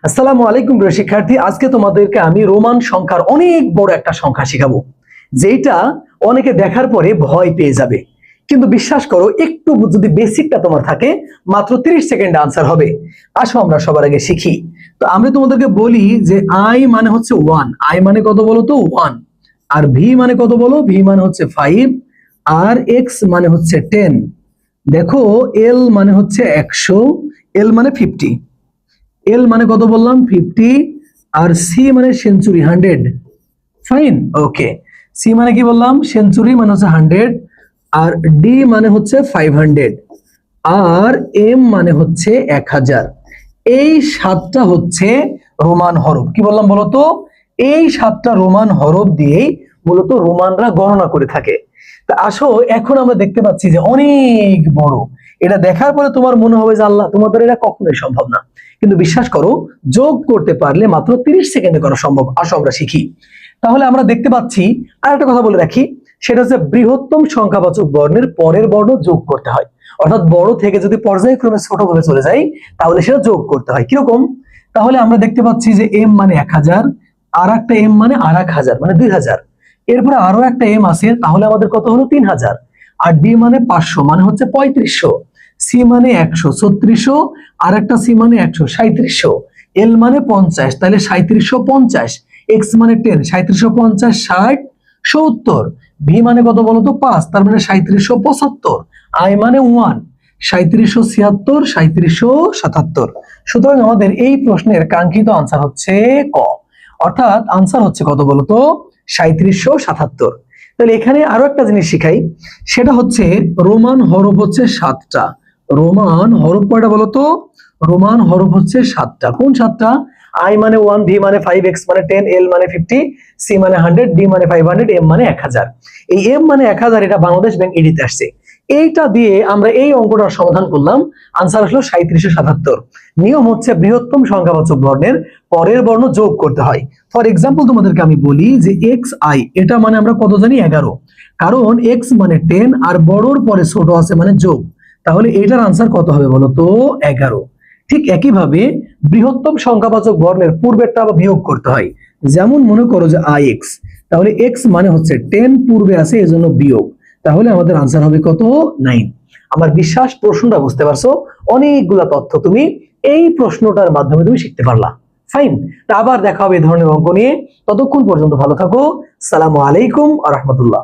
আসসালামু আলাইকুম প্রিয় শিক্ষার্থী, আজকে তোমাদেরকে আমি রোমান সংখ্যার অনেক বড় একটা সংখ্যা শেখাবো, যেটা অনেকে দেখার পরে ভয় পেয়ে যাবে। কিন্তু বিশ্বাস করো, একটু যদি বেসিকটা তোমার থাকে, মাত্র 30 সেকেন্ডে আনসার হবে। আসো আমরা সবার আগে শিখি। তো আমরা তোমাদেরকে বলি যে আই মানে হচ্ছে 1, আই মানে কত বলো তো 1, আর ভি মানে কত বলো, ভি মানে হচ্ছে 5, আর এক্স মানে হচ্ছে 10। দেখো, এল মানে হচ্ছে 100, এল মানে 50, এল মানে কত বললাম 50, আর সি মানে সেঞ্চুরি 100। ফাইন, ওকে। সি মানে কি বললাম, সেঞ্চুরি মানে হচ্ছে 100, আর ডি মানে হচ্ছে 500, আর এম মানে হচ্ছে 1000। এই 7টা হচ্ছে রোমান হরফ। কি বললাম বলতো, এই 7টা রোমান হরফ দিয়েই মূলত রোমানরা গণনা করে থাকে। তা আসো, এখন আমরা দেখতে পাচ্ছি যে অনেক বড়। এটা দেখার পরে তোমার মনে হবে যে আল্লাহ, তোমাদের এটা কখনোই সম্ভব না। কিন্তু বিশ্বাস করো, যোগ করতে পারলে মাত্র 30 সেকেন্ডে করা সম্ভব। আসো আমরা শিখি। তাহলে আমরা দেখতে পাচ্ছি, আর একটা কথা বলে রাখি, সেটা হচ্ছে বৃহত্তম সংখ্যাবাচক বর্ণের পরের বর্ণ যোগ করতে হয়। অর্থাৎ বড় থেকে যদি পর্যায়ক্রমে ছোট ভাবে চলে যায়, তাহলে সেটা যোগ করতে হয়। কিরকম? তাহলে আমরা দেখতে পাচ্ছি যে এম মানে 1000, আর একটা এম মানে 1000, মানে 2000। এরপরে আরো একটা এম আছে, তাহলে আমাদের কত হলো 3000। আর ডি মানে 500, মানে হচ্ছে 3500। সি মানে 100, 3600। আর একটা সি মানে 100, 3700। এল মানে 50, তাহলে 3750। এক্স মানে 10, 3750, 60, 70। ভি মানে কত বলতো 5, তার মানে 3775। আই মানে 1, 3776, 3777। সুতরাং আমাদের এই প্রশ্নের কাঙ্ক্ষিত আনসার হচ্ছে ক। অর্থাৎ আনসার হচ্ছে কত বলতো, 3777। তাহলে এখানে আরো একটা জিনিস শিখাই, সেটা হচ্ছে রোমান হরফ হচ্ছে 7টা। রোমান হরফ কয়টা বলতো? রোমান হরফ হচ্ছে 7টা। কোন 7টা? আই মানে 1, ভি মানে 5, এক্স মানে 10, এল মানে 50, সি মানে 100, ডি মানে 500, এম মানে 1000। এই এম মানে 1000 এটা বাংলাদেশ ব্যাংক ইডিতে আসছে। এইটা দিয়ে আমরা এই অঙ্কটার সমাধান করলাম। আনসার আসলো 3777। নিয়ম হচ্ছে বৃহত্তম সংখ্যাবাচক বর্ণের পরের বর্ণ যোগ করতে হয়। ফর এক্সাম্পল তোমাদেরকে আমি বলি যে এক্স আই, এটা মানে আমরা কত জানি 11, কারণ এক্স মানে 10 আর বড়র পরে ছোট আছে মানে যোগ। তাহলে এটার আনসার কত হবে বলো তো, 11। ঠিক একইভাবে বৃহত্তম সংখ্যাবাচক বর্ণের পূর্বেরটা আবার বিয়োগ করতে হয়। যেমন মনে করো যে আই এক্স, তাহলে এক্স মানে হচ্ছে 10 পূর্বে আছে, এজন্য বিয়োগ। তাহলে আমাদের আনসার হবে কত, 9। আমার বিশ্বাস প্রশ্নটা বুঝতে পারছো। অনেকগুলা তথ্য তুমি এই প্রশ্নটার মাধ্যমে তুমি শিখতে পারলা। ফাইন। তা আবার দেখা হবে এই ধরনের অঙ্ক নিয়ে। ততক্ষণ পর্যন্ত ভালো থাকো। সালামু আলাইকুম আ রহমতুল্লাহ।